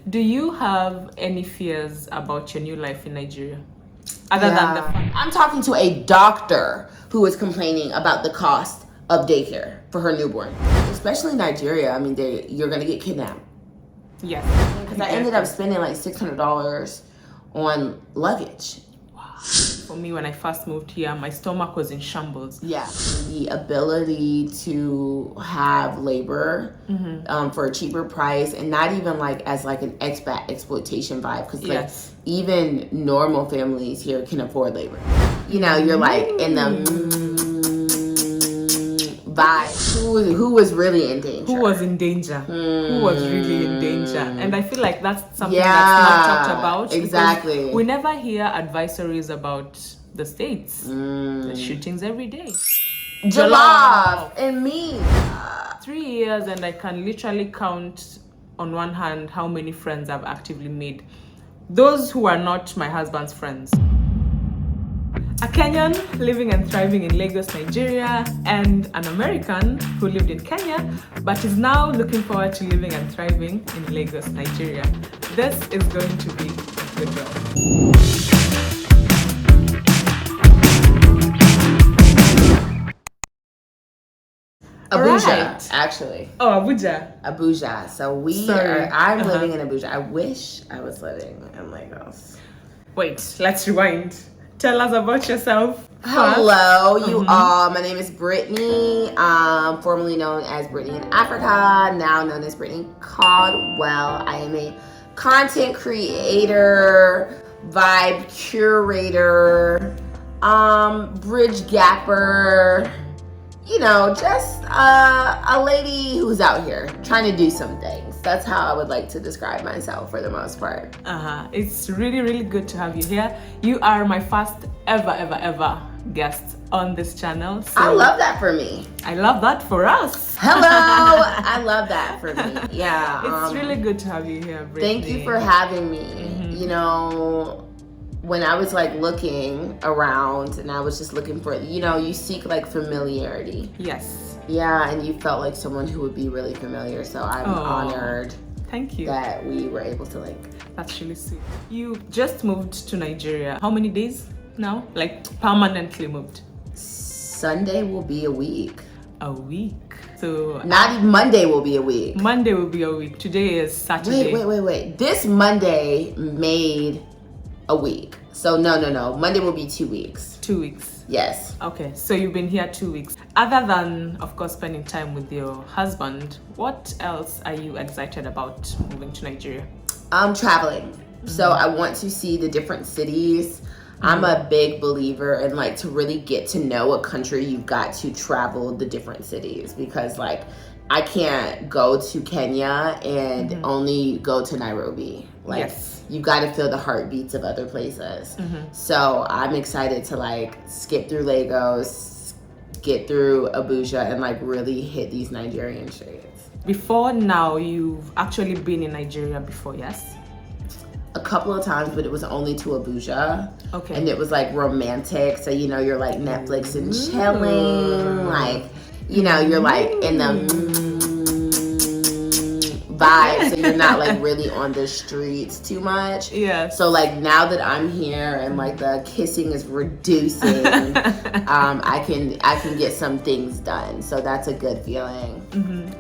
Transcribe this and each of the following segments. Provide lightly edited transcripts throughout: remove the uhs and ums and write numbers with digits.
Do you have any fears about your new life in Nigeria? Other than the fact I'm talking to a doctor who is complaining about the cost of daycare for her newborn. Especially Nigeria. I mean, you're going to get kidnapped. Yes. Because I ended up spending like $600 on luggage. Wow. For me, when I first moved here, my stomach was in shambles. Yeah. The ability to have labor for a cheaper price, and not even like as like an expat exploitation vibe, because like even normal families here can afford labor. You know, you're like in the vibe. Who was really in danger? Who was in danger? Who was really in danger? And I feel like that's something that's not talked about. Exactly. We never hear advisories about the States. The shootings every day. Jollof and me. 3 years, and I can literally count on one hand how many friends I've actively made. Those who are not my husband's friends. A Kenyan living and thriving in Lagos, Nigeria, and an American who lived in Kenya but is now looking forward to living and thriving in Lagos, Nigeria. This is going to be a good job. Abuja, actually. Oh, Abuja. Abuja. So I'm living in Abuja. I wish I was living in Lagos. Wait, let's rewind. Tell us about yourself. Hello, you all. My name is Brittney, formerly known as Brittney in Africa, now known as Brittney Caldwell. I am a content creator, vibe curator, bridge gapper, you know, just a lady who's out here trying to do some things. That's how I would like to describe myself for the most part. It's really, really good to have you here. You are my first ever guest on this channel. So I love that for me. I love that for us. Hello. I love that for me. Yeah. It's really good to have you here, Brittney. Thank you for having me. You know, when I was like looking around and I was just looking for, you know, you seek like familiarity. Yes. Yeah, and you felt like someone who would be really familiar. So I'm honored. Thank you. That we were able to like. That's really sweet. You just moved to Nigeria. How many days now? Like permanently moved? Sunday will be a week. A week. So not even Monday will be a week. Monday will be a week. Today is Saturday. Wait. This Monday made a week. So no. Monday will be 2 weeks. 2 weeks. Yes. Okay, so you've been here 2 weeks. Other than, of course, spending time with your husband, what else are you excited about moving to Nigeria? Traveling. So I want to see the different cities. I'm a big believer in like to really get to know a country, you've got to travel the different cities, because like I can't go to Kenya and only go to Nairobi. Like you've got to feel the heartbeats of other places. So I'm excited to like skip through Lagos, get through Abuja, and like really hit these Nigerian streets. Before now, you've actually been in Nigeria before, yes? A couple of times, but it was only to Abuja. Okay. And it was like romantic. So, you know, you're like Netflix and chilling. Like, you know, you're like in the vibe. So you're not like really on the streets too much. Yeah. So like now that I'm here and like the kissing is reducing, I can get some things done. So that's a good feeling.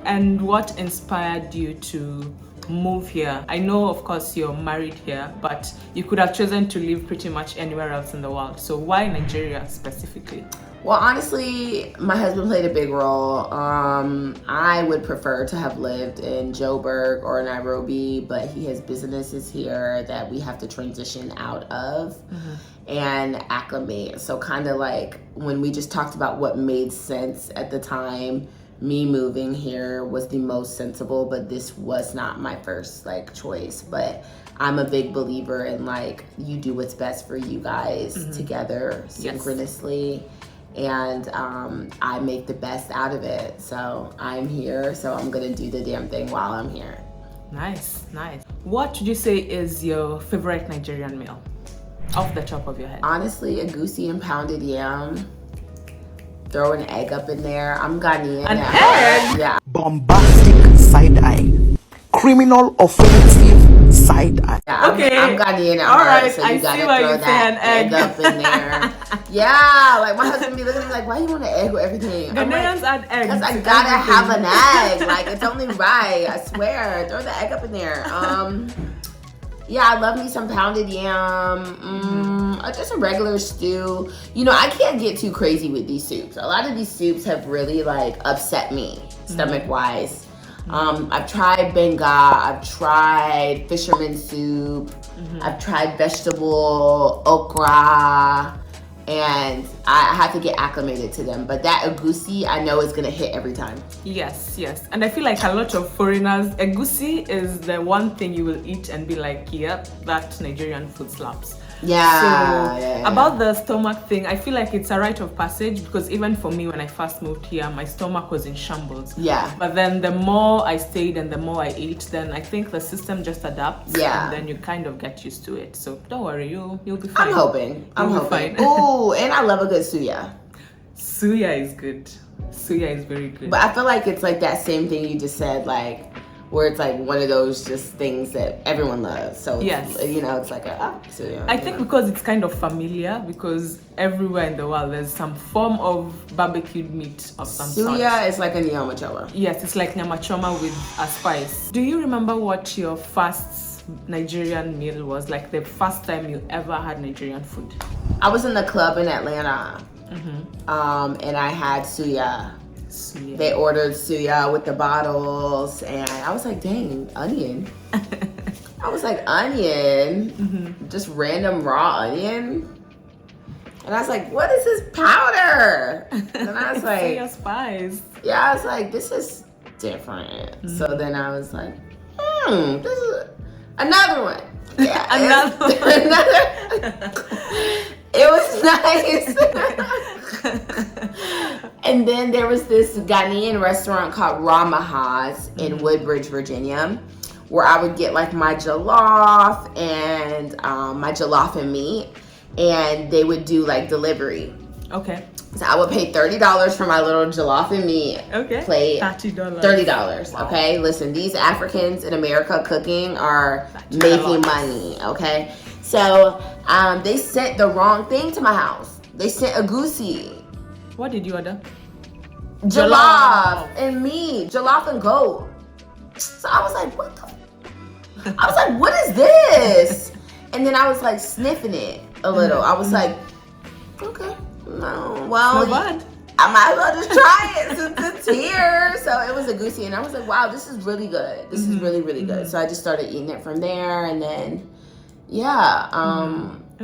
And what inspired you to move here? I know, of course, you're married here, but you could have chosen to live pretty much anywhere else in the world. So why Nigeria specifically? Well, honestly, my husband played a big role. I would prefer to have lived in Joburg or Nairobi, but he has businesses here that we have to transition out of and acclimate. So kind of like when we just talked about what made sense at the time, me moving here was the most sensible, but this was not my first like choice. But I'm a big believer in like you do what's best for you guys together synchronously. And I make the best out of it. So I'm here, so I'm gonna do the damn thing while I'm here. Nice. What would you say is your favorite Nigerian meal off the top of your head? Honestly, a goosey and pounded yam. Throw an egg up in there. I'm Ghanaian. An egg? Yeah. Bombastic side eye. Criminal offensive I'm Ghanaian at heart, so you gotta throw that egg up in there. Yeah, like my husband be looking at me like, why you want an egg with everything? Ghanaians add eggs. Because I gotta have an egg. Like, it's only right. I swear. Throw the egg up in there. Yeah, I love me some pounded yam. Just a regular stew. You know, I can't get too crazy with these soups. A lot of these soups have really like upset me stomach wise. I've tried benga, I've tried fisherman soup, I've tried vegetable okra, and I have to get acclimated to them. But that egusi, I know is gonna hit every time. Yes. And I feel like a lot of foreigners, egusi is the one thing you will eat and be like, yep, that Nigerian food slaps. Yeah. About the stomach thing, I feel like it's a rite of passage, because even for me, when I first moved here, my stomach was in shambles. Yeah. But then the more I stayed and the more I ate, then I think the system just adapts. Yeah. And then you kind of get used to it. So don't worry, you'll be fine. I'm hoping. Fine. Ooh, and I love a good suya. Suya is good. Suya is very good. But I feel like it's like that same thing you just said, like, where it's like one of those just things that everyone loves. So yes, you know, it's like suya. I think because it's kind of familiar, because everywhere in the world there's some form of barbecued meat of some sort. Suya is like a nyama choma. Yes, it's like nyama choma with a spice. Do you remember what your first Nigerian meal was? Like the first time you ever had Nigerian food? I was in the club in Atlanta, and I had suya. They ordered suya with the bottles, and I was like, dang, onion. I was like, onion? Just random raw onion? And I was like, what is this powder? And I was like, suya spice. Yeah, I was like, this is different. So then I was like, this is another one. Yeah, another one. It was nice. And then there was this Ghanaian restaurant called Ramaha's in Woodbridge, Virginia, where I would get like my jollof and meat, and they would do like delivery. Okay. So I would pay $30 for my little jollof and meat plate. $30. Wow. Okay, listen, these Africans in America cooking are making money. Okay, so they sent the wrong thing to my house. They sent egusi. What did you order? Jollof and meat, jollof and goat. So I was like, what the? I was like, what is this? And then I was like sniffing it a little. I was like, okay. No, well, I might as well just try it since it's here. So it was egusi, and I was like, wow, this is really good. This is really, really good. So I just started eating it from there, and then,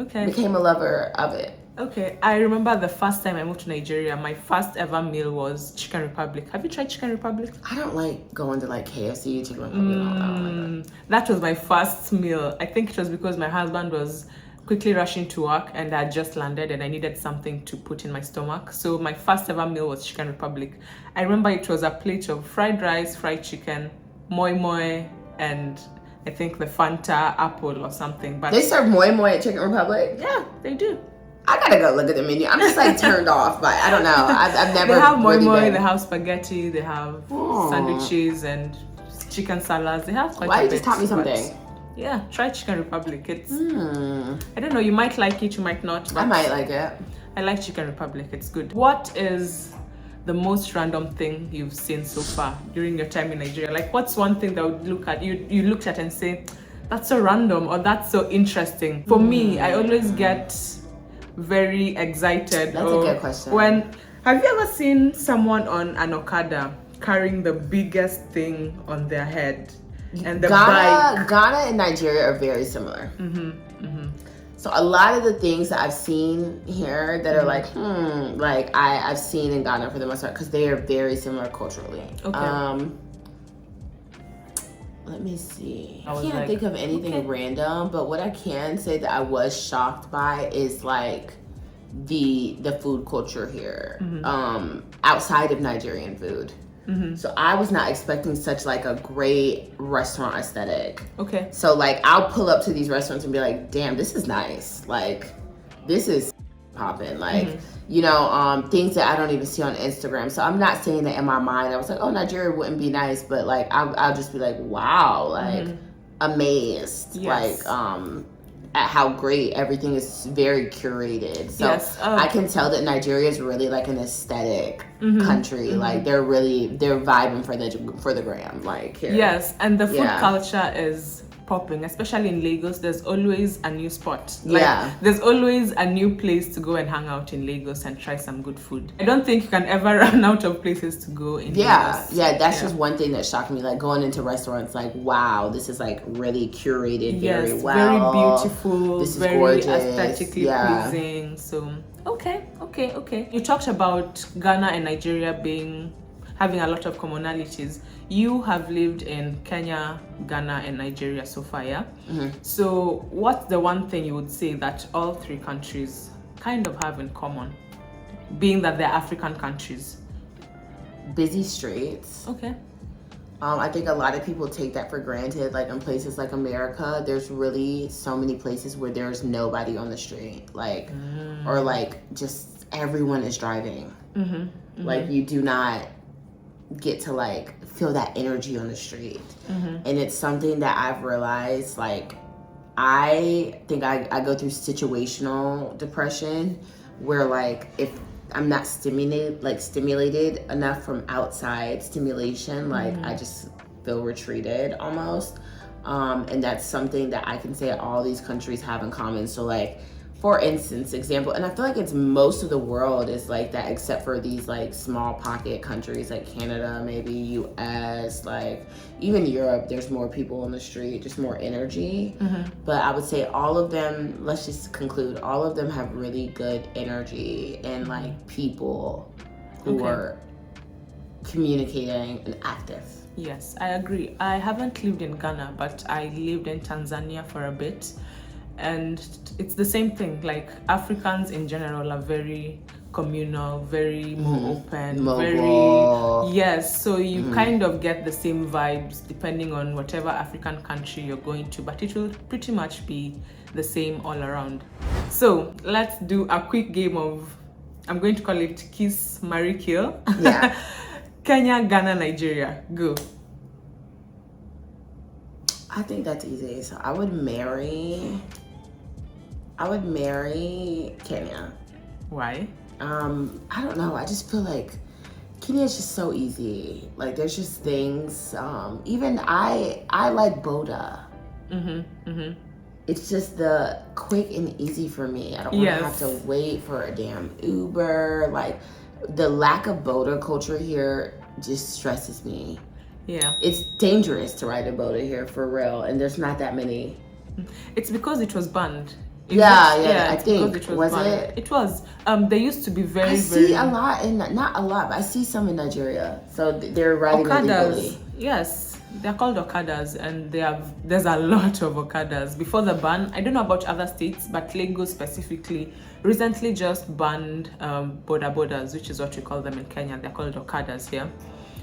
became a lover of it. Okay, I remember the first time I moved to Nigeria, my first ever meal was Chicken Republic. Have you tried Chicken Republic? I don't like going to like KFC, Chicken Republic. That was my first meal. I think it was because my husband was quickly rushing to work and I had just landed and I needed something to put in my stomach. So my first ever meal was Chicken Republic. I remember it was a plate of fried rice, fried chicken, moi moi, and I think the Fanta apple or something. But they serve moi moi at Chicken Republic? Yeah, they do. I gotta go look at the menu. I'm just like turned off by, I don't know. I've never. They have moi really moi, been. they have spaghetti, they have sandwiches and chicken salads. They have quite Why a you bit. just taught me something? Yeah, try Chicken Republic. It's I don't know, you might like it, you might not. But I might like it. I like Chicken Republic, it's good. What is the most random thing you've seen so far during your time in Nigeria? Like, what's one thing that would look at you looked at and say, that's so random or that's so interesting? For me, I always get very excited. That's a good question. Have you ever seen someone on an Okada carrying the biggest thing on their head? And the bike. Ghana and Nigeria are very similar. So a lot of the things that I've seen here that are like I've seen in Ghana for the most part, because they are very similar culturally. Okay. Let me see. I can't think of anything random, but what I can say that I was shocked by is like the food culture here, outside of Nigerian food. So I was not expecting such like a great restaurant aesthetic. Okay. So like I'll pull up to these restaurants and be like, damn, this is nice. Like this is popping. Like, you know, things that I don't even see on Instagram. So I'm not saying that in my mind. I was like, oh, Nigeria wouldn't be nice, but like I'll just be like, wow, like amazed, Yes. at how great everything is, very curated. So Yes. I can tell that Nigeria is really like an aesthetic Mm-hmm. country. Like they're vibing for the gram. Like here. Yes, and the food Yeah. culture is popping, especially in Lagos. There's always a new spot. Like, Yeah. there's always a new place to go and hang out in Lagos and try some good food. I don't think you can ever run out of places to go in Lagos. Yeah, that's just one thing that shocked me. Like going into restaurants, like, wow, this is like really curated very Yes, well. very beautiful, This is very gorgeous. aesthetically Yeah. pleasing. So okay. You talked about Ghana and Nigeria having a lot of commonalities. You have lived in Kenya, Ghana, and Nigeria so far, yeah? So what's the one thing you would say that all three countries kind of have in common, being that they're African countries? Busy streets. Okay. I think a lot of people take that for granted. Like in places like America, there's really so many places where there's nobody on the street. Like, or like just everyone is driving. Like you do not get to like feel that energy on the street. And it's something that I've realized, like I think I go through situational depression where like if I'm not stimulated enough from outside stimulation, like I just feel retreated almost. And that's something that I can say all these countries have in common. So like, for instance, example, and I feel like it's most of the world is like that, except for these like small pocket countries like Canada, maybe US, like even Europe, there's more people on the street, just more energy. But I would say all of them, let's just conclude, all of them have really good energy and like people who are communicating and active. Yes, I agree. I haven't lived in Ghana, but I lived in Tanzania for a bit. And it's the same thing. Like Africans in general are very communal, very more open, Mobile. very, yes. So you kind of get the same vibes depending on whatever African country you're going to, but it will pretty much be the same all around. So let's do a quick game of, I'm going to call it Kiss, Marry, Kill. Yeah. Kenya, Ghana, Nigeria. Go. I think that's easy. So I would marry Kenya. Why? I don't know. I just feel like Kenya is just so easy. Like there's just things. Even I like Boda. It's just the quick and easy for me. I don't want to have to wait for a damn Uber. Like the lack of Boda culture here just stresses me. Yeah. It's dangerous to ride a Boda here for real, and there's not that many. It's because it was banned. I think it was banned. it? It was. They used to be very. I see a lot in, not a lot, but I see some in Nigeria. So they're riding illegally. Yes, they're called Okadas, and there's a lot of Okadas. Before the ban, I don't know about other states, but Lagos specifically recently just banned bodas, which is what we call them in Kenya. They're called Okadas here.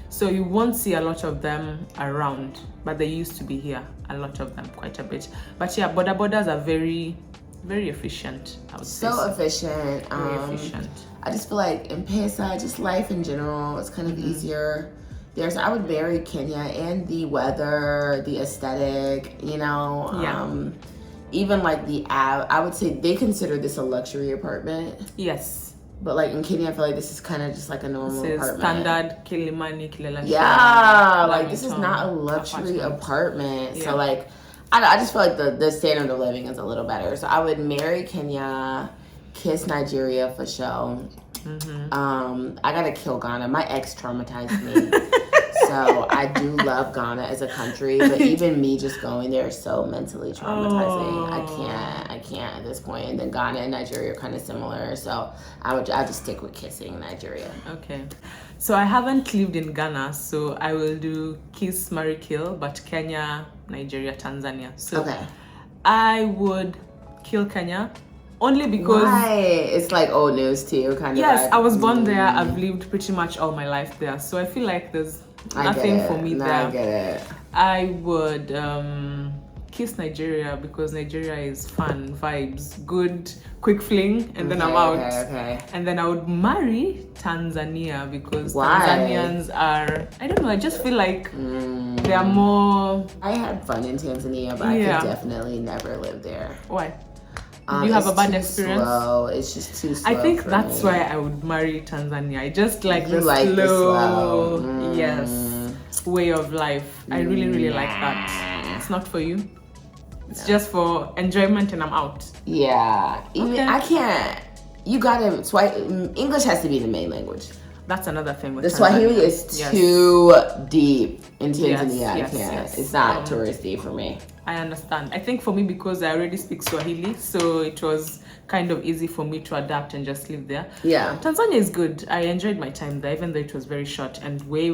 So you won't see a lot of them around, but they used to be here, a lot of them, quite a bit. But yeah, bodas are very, very efficient, I would say. So efficient. Very efficient. I just feel like in Pesa, just life in general, it's kind of easier. I would marry Kenya, and the weather, the aesthetic, you know. Yeah. Even like I would say they consider this a luxury apartment. Yes. But like in Kenya, I feel like this is kind of just like a normal apartment. Standard Kilimani, Kilelani. Yeah, like this is not a luxury apartment. Yeah. So like, I just feel like the standard of living is a little better. So I would marry Kenya, kiss Nigeria for sure. I gotta kill Ghana. My ex traumatized me. So I do love Ghana as a country, but even me just going there is so mentally traumatizing. I can't at this point. And then Ghana and Nigeria are kind of similar, so I just stick with kissing Nigeria. Okay, so I haven't lived in Ghana, so I will do kiss, marry, kill, but Kenya, Nigeria, Tanzania. So I would kill Kenya. Only because it's like old news to you, kind of. Yes, I was born there. I've lived pretty much all my life there, so I feel like there's nothing for me there. I get it. I would kiss Nigeria because Nigeria is fun, vibes, good, quick fling, and then I'm out. Okay. And then I would marry Tanzania because Why? Tanzanians are, I don't know, I just feel like they are more... I had fun in Tanzania, but I could definitely never live there. Why? Did you have a bad experience? Slow. It's just too slow. I think for that's me. why I would marry Tanzania. I just like You the like the slow, slow. yes, way of life. I really like that. It's not for you. It's just for enjoyment, and I'm out. Yeah, even I can't. You gotta English has to be the main language. That's another thing with The Tanzania. Swahili is too deep in Tanzania. Yes, I can't. yes. It's not touristy for me. I understand. I think for me, because I already speak Swahili, so it was kind of easy for me to adapt and just live there. Yeah. Tanzania is good. I enjoyed my time there, even though it was very short and way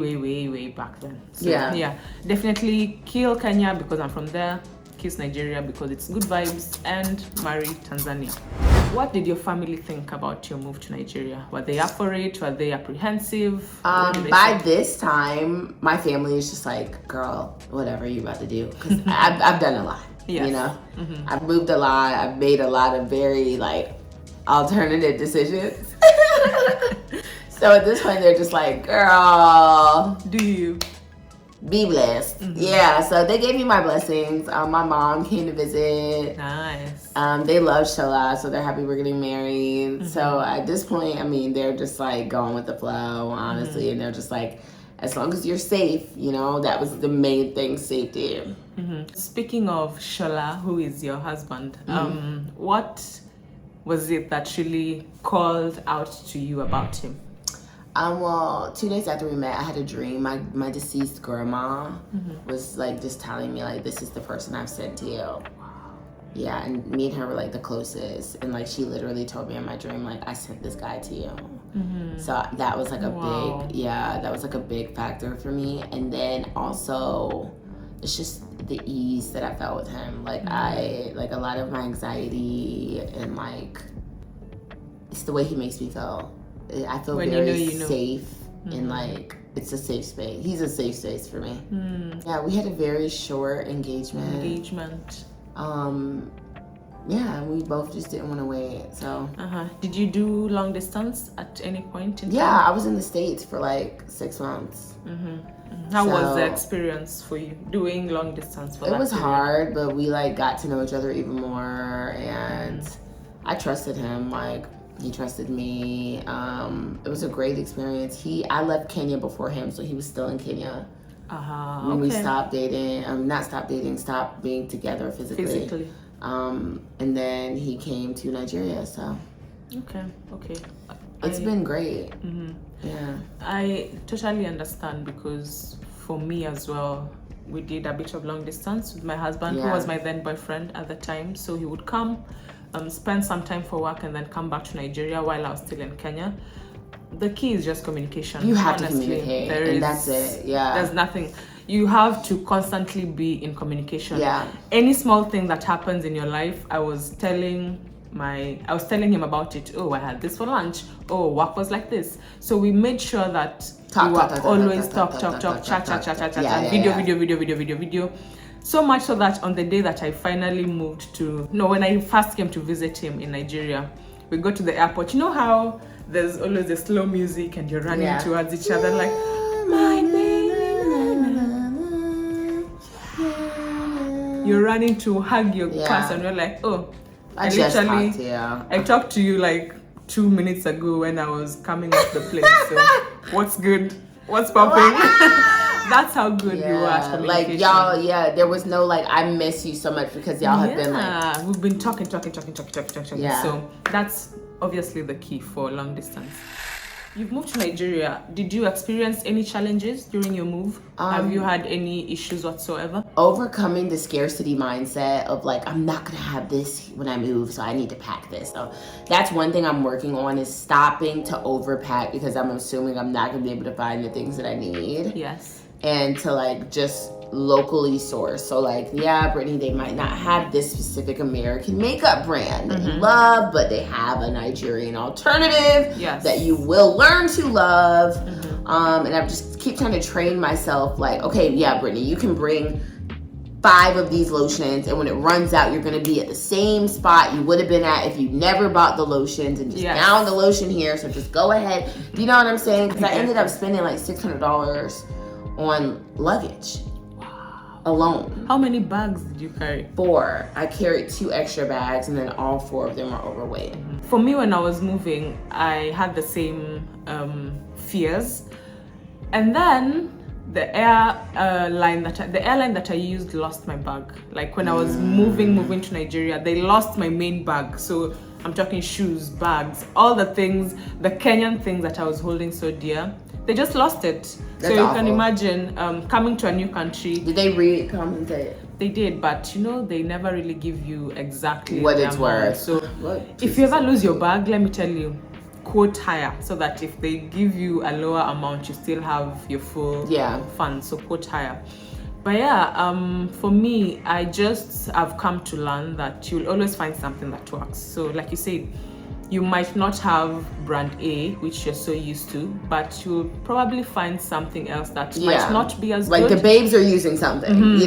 back then. So, yeah. Definitely kill Kenya because I'm from there. Kiss Nigeria because it's good vibes, and marry Tanzania. What did your family think about your move to Nigeria? Were they up for it? Were they apprehensive? By this time, my family is just like, girl, whatever you about to do. Because I've done a lot, you know? I've moved a lot. I've made a lot of very, like, alternative decisions. So at this point, they're just like, girl. Do you? Be blessed. Yeah, so they gave me my blessings. My mom came to visit. Nice. They love Shola, so they're happy we're getting married. So at this point, I mean, they're just like going with the flow, honestly, and they're just like, as long as you're safe, you know, that was the main thing, safety. Speaking of Shola, who is your husband, what was it that really called out to you about him? Well, 2 days after we met, I had a dream. My deceased grandma was like just telling me like, this is the person I've sent to you. Yeah, and me and her were like the closest, and like she literally told me in my dream like, I sent this guy to you. So that was like a that was like a big factor for me. And then also, it's just the ease that I felt with him. Like I like a lot of my anxiety and like it's the way he makes me feel. I feel when very safe and like it's a safe space. He's a safe space for me. Yeah, we had a very short engagement. Yeah, we both just didn't want to wait. So did you do long distance at any point in time? Yeah, I was in the States for like 6 months. How was the experience for you doing long distance for that? It was period? hard, but we like got to know each other even more, and I trusted him. Like he trusted me. It was a great experience. I left Kenya before him, so he was still in Kenya. When we stopped dating, stopped being together physically. And then he came to Nigeria, so. Okay. It's been great. Yeah. I totally understand, because for me as well, we did a bit of long distance with my husband, who was my then boyfriend at the time. So he would come, spend some time for work, and then come back to Nigeria while I was still in Kenya. The key is just communication. You have to communicate, and that's it. Yeah. There's nothing. You have to constantly be in communication. Yeah. Any small thing that happens in your life, I was telling him about it. Oh, I had this for lunch. Oh, work was like this. So we made sure that we were always talk, chat, video. So much so that on the day that I finally when I first came to visit him in Nigeria, we go to the airport. You know how there's always the slow music and you're running towards each other like, my baby. You're running to hug your person, and you're like, oh, I talked to you like 2 minutes ago when I was coming off the plane. So what's good? What's popping? That's how good you are at communication. Like y'all, there was no like, I miss you so much, because y'all have been like, we've been talking. Yeah. So that's obviously the key for long distance. You've moved to Nigeria. Did you experience any challenges during your move? Have you had any issues whatsoever? Overcoming the scarcity mindset of like, I'm not gonna have this when I move, so I need to pack this. So that's one thing I'm working on, is stopping to overpack, because I'm assuming I'm not gonna be able to find the things that I need. Yes. And to like just locally source. So like, Brittney, they might not have this specific American makeup brand that you love, but they have a Nigerian alternative that you will learn to love. And I just keep trying to train myself like, okay, Brittney, you can bring 5 of these lotions, and when it runs out, you're going to be at the same spot you would have been at if you never bought the lotions, and just found the lotion here, so just go ahead. Do you know what I'm saying? Because I ended up spending like $600 on luggage alone. How many bags did you carry? 4. I carried 2 extra bags, and then all 4 of them are overweight. For me, when I was moving, I had the same fears, and then the airline that I used lost my bag. Like when I was moving to Nigeria, they lost my main bag. So I'm talking shoes, bags, all the things, the Kenyan things that I was holding so dear. They just lost it. That's so awful. You can imagine coming to a new country. Did they recompensate? They did, but they never really give you exactly what the it's amount. worth. So if you ever lose your bag, let me tell you, quote higher, so that if they give you a lower amount, you still have your full funds. So quote higher. But for me, I've come to learn that you'll always find something that works. So like you said, you might not have brand A, which you're so used to, but you'll probably find something else that might not be as good. Like the babes are using something,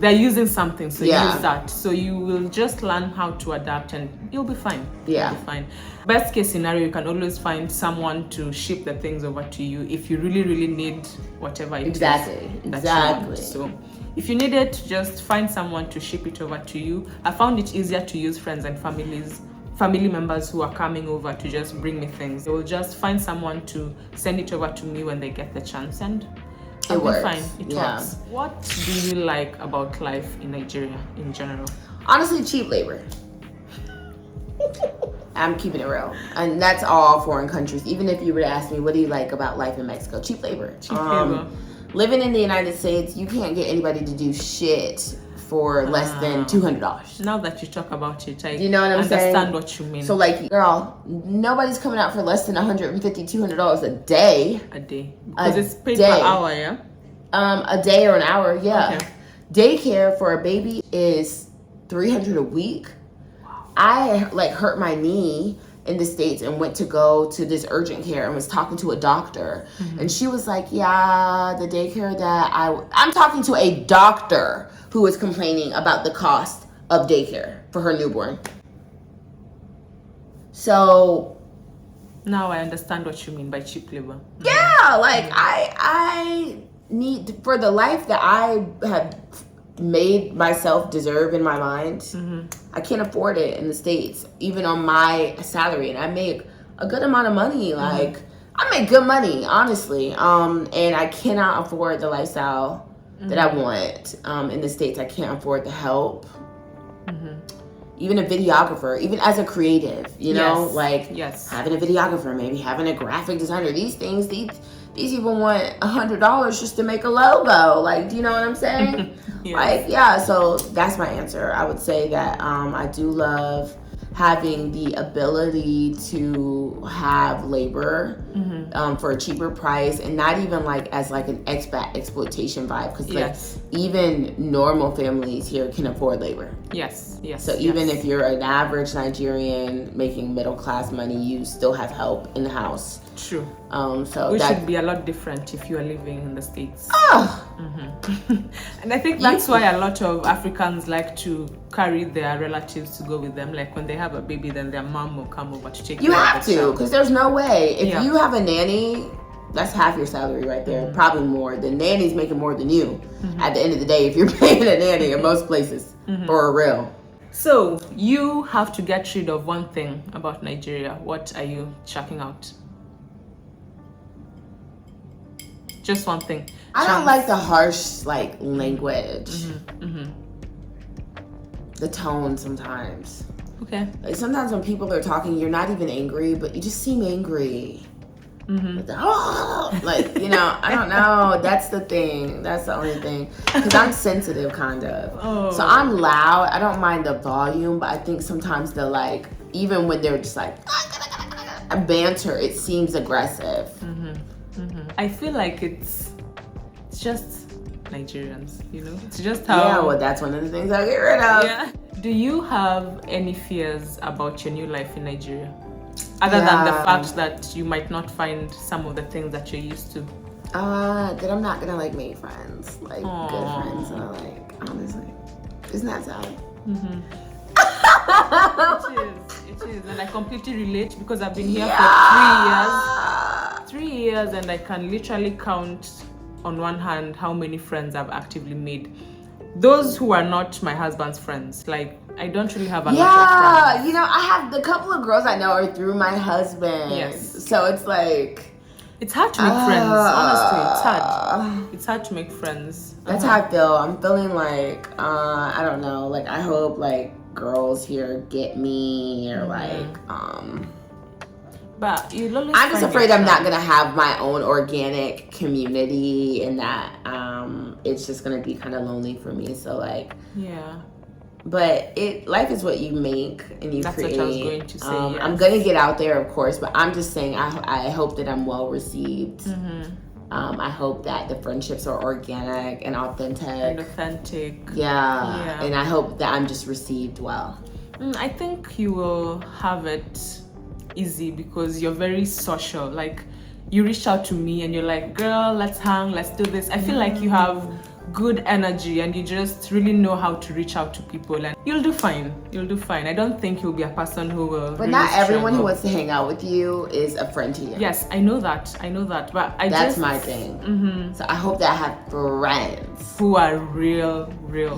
They're using something, so use that. So you will just learn how to adapt, and you'll be fine. Yeah. You'll be fine. Best case scenario, you can always find someone to ship the things over to you if you really, really need whatever it is. Exactly. So if you need it, just find someone to ship it over to you. I found it easier to use friends and family members who are coming over to just bring me things. They will just find someone to send it over to me when they get the chance, and it works. Fine. It works. What do you like about life in Nigeria in general? Honestly, cheap labor. I'm keeping it real, and that's all foreign countries. Even if you were to ask me, what do you like about life in Mexico? Cheap labor. Living in the United States, you can't get anybody to do shit for less than $200. Now that you talk about it, I you know what I'm saying? Understand what you mean. So like, girl, nobody's coming out for less than $150, $200 a day. A day. Because it's paid per hour, yeah? A day or an hour, yeah. Okay. Daycare for a baby is $300 a week. Wow. I hurt my knee in the States and went to go to this urgent care and was talking to a doctor, and she was like, yeah, the daycare that I'm talking to a doctor who was complaining about the cost of daycare for her newborn. So now I understand what you mean by cheap labor. Yeah, like I need, for the life that I have made myself deserve in my mind, I can't afford it in the States, even on my salary. And I make a good amount of money. Like, I make good money, honestly. And I cannot afford the lifestyle that I want in the States. I can't afford the help. Even a videographer, even as a creative, you know, having a videographer, maybe having a graphic designer, these things, these people want $100 just to make a logo. Like, do you know what I'm saying? So that's my answer. I would say that I do love having the ability to have labor for a cheaper price, and not even as an expat exploitation vibe, because even normal families here can afford labor. So even if you're an average Nigerian making middle class money, you still have help in the house. True. So we should be a lot different if you are living in the States. And I think that's why a lot of Africans like to carry their relatives to go with them. Like when they have a baby, then their mom will come over to take care of the child. You have to, because there's no way. If you have a nanny, that's half your salary right there. Probably more. The nanny's making more than you at the end of the day if you're paying a nanny in most places, for real. So you have to get rid of one thing about Nigeria. What are you chucking out? Just one thing. I don't like the harsh language. The tone sometimes. Okay. Like sometimes when people are talking, you're not even angry, but you just seem angry. I don't know. That's the thing. That's the only thing. Because I'm sensitive, kind of. So I'm loud. I don't mind the volume, but I think sometimes the even when they're just banter, it seems aggressive. I feel like it's just Nigerians, It's just how... Yeah, well, that's one of the things I get rid of. Yeah. Do you have any fears about your new life in Nigeria? Other than the fact that you might not find some of the things that you're used to? That I'm not gonna make friends, good friends. And honestly. Isn't that sad? It is, and I completely relate because I've been here for 3 years, and I can literally count on one hand how many friends I've actively made. Those who are not my husband's friends, like I don't really have a lot of friends. You know, I have the couple of girls I know are through my husband. Yes. So it's like, it's hard to make friends, honestly. It's hard. It's hard to make friends. That's how I feel. I'm feeling like, I don't know, like I hope like girls here get me or but you'll always I'm just find afraid your I'm not tribe. gonna have my own organic community and that it's just gonna be kind of lonely for me. So like, Yeah. but life is what you make and you That's create. what I was going to say. I'm gonna get out there, of course, but I'm just saying I hope that I'm well received. I hope that the friendships are organic and authentic. Yeah. And I hope that I'm just received well. I think you will have it easy because you're very social. Like you reached out to me and you're like, girl, let's hang, let's do this. I feel like you have good energy and you just really know how to reach out to people, and you'll do fine. I don't think you'll be a person who will But really not everyone who struggle. wants to hang out with you is a friend to you. Yes, I know that, but That's my thing. So I hope that I have friends who are real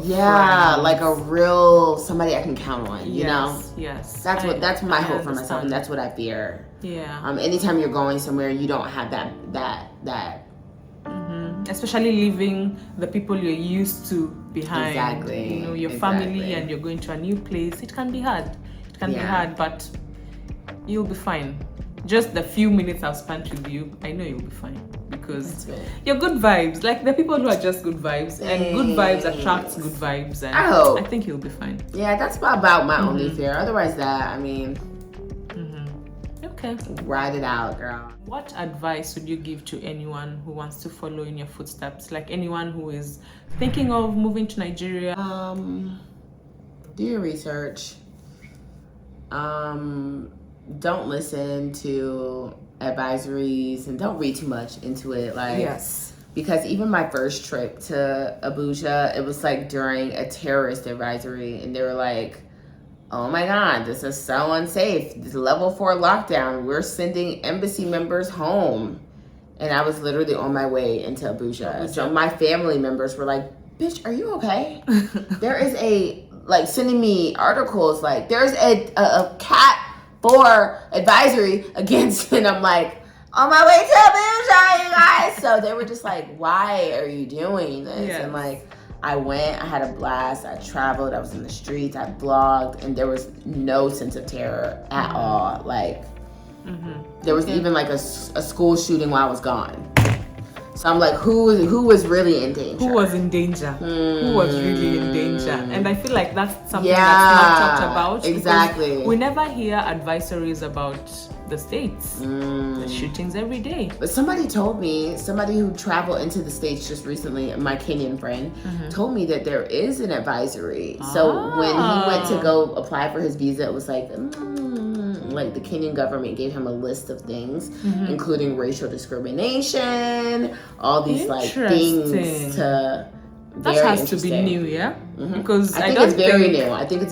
yeah, friends. like a real somebody I can count on, you know? Yes. That's my hope for myself, and understand. that's what I fear. Yeah. Anytime you're going somewhere, you don't have that. Especially leaving the people you're used to behind. Exactly. You know, your family, and you're going to a new place. It can be hard. Be hard, but you'll be fine. Just the few minutes I've spent with you, I know you'll be fine because you're good vibes. Like the people who are just good vibes, and good vibes attracts good vibes. And I hope. I think you'll be fine. Yeah, that's about my only fear. Otherwise, I mean, Okay. ride it out, girl. What advice would you give to anyone who wants to follow in your footsteps? Like anyone who is thinking of moving to Nigeria? Do your research. Don't listen to advisories and don't read too much into it. Like, Yes. because even my first trip to Abuja, it was like during a terrorist advisory, and they were like, oh my God, this is so unsafe. This level 4 lockdown. We're sending embassy members home. And I was literally on my way into Abuja. So my family members were like, bitch, are you okay? There is sending me articles like, there's a Cat 4 advisory against, and I'm like, on my way to Abuja, you guys. So they were just like, why are you doing this? Yes. And like, I went, I had a blast, I traveled, I was in the streets, I blogged, and there was no sense of terror at all. Like, there was even like a school shooting while I was gone. So I'm like, who was really in danger? Who was in danger? Who was really in danger? And I feel like that's something that's not talked about. Exactly. We never hear advisories about the States. The shootings every day. But somebody who traveled into the States just recently, my Kenyan friend, told me that there is an advisory. So when he went to go apply for his visa, it was like the Kenyan government gave him a list of things, including racial discrimination, all these like things to. That has to be new, yeah? Because I think it's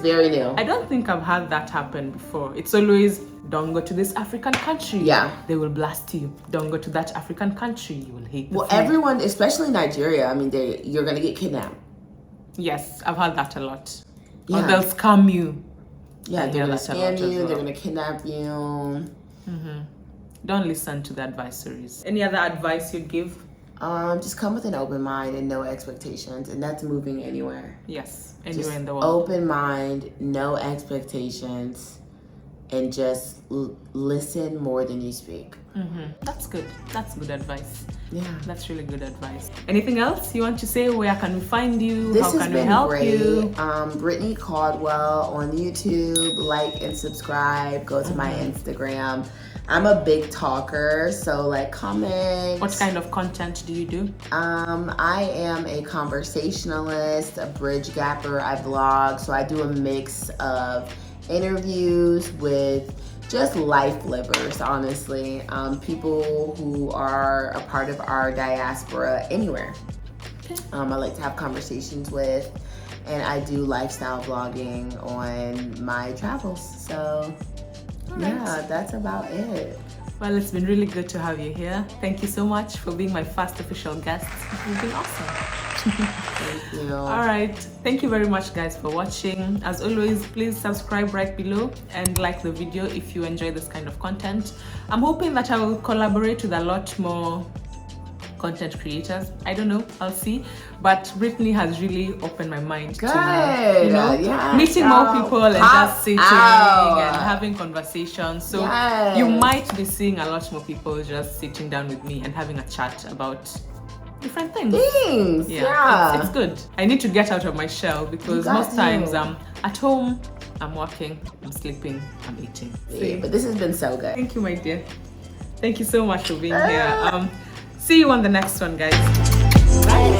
very new. I don't think I've had that happen before. It's always, don't go to this African country. Yeah. They will blast you. Don't go to that African country. You will hate the food. Everyone, especially Nigeria, I mean, you're going to get kidnapped. Yes, I've heard that a lot. Yeah. Or they'll scam you. Yeah, they're going to scam you. Well. They're going to kidnap you. Don't listen to the advisories. Any other advice you'd give? Just come with an open mind and no expectations, and that's moving anywhere. Yes, anywhere Just in the world. Open mind, no expectations, and just listen more than you speak. That's good. That's good advice. Yeah. That's really good advice. Anything else you want to say? Where can we find you? This How has can we been help great. you? Brittney Caldwell on YouTube. Like and subscribe. Go to my Instagram. I'm a big talker, so like comment. What kind of content do you do? I am a conversationalist, a bridge gapper. I blog, so I do a mix of interviews with just life livers, honestly. People who are a part of our diaspora anywhere. I like to have conversations with, and I do lifestyle vlogging on my travels. So yeah, that's about it. Well, it's been really good to have you here. Thank you so much for being my first official guest. You've been awesome. Thank you. All right. Thank you very much, guys, for watching. As always, please subscribe right below and like the video if you enjoy this kind of content. I'm hoping that I will collaborate with a lot more content creators. I don't know, I'll see. But Brittney has really opened my mind to, you know, meeting more people and just sitting and having conversations. So you might be seeing a lot more people just sitting down with me and having a chat about different things. Yeah. It's good. I need to get out of my shell because most times I'm at home, I'm working, I'm sleeping, I'm eating. Yeah, but this has been so good. Thank you, my dear. Thank you so much for being here. See you on the next one, guys. Bye.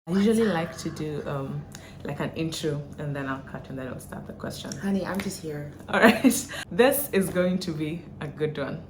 I usually like to do like an intro and then I'll cut and then I'll start the question. Honey, I'm just here. All right. This is going to be a good one.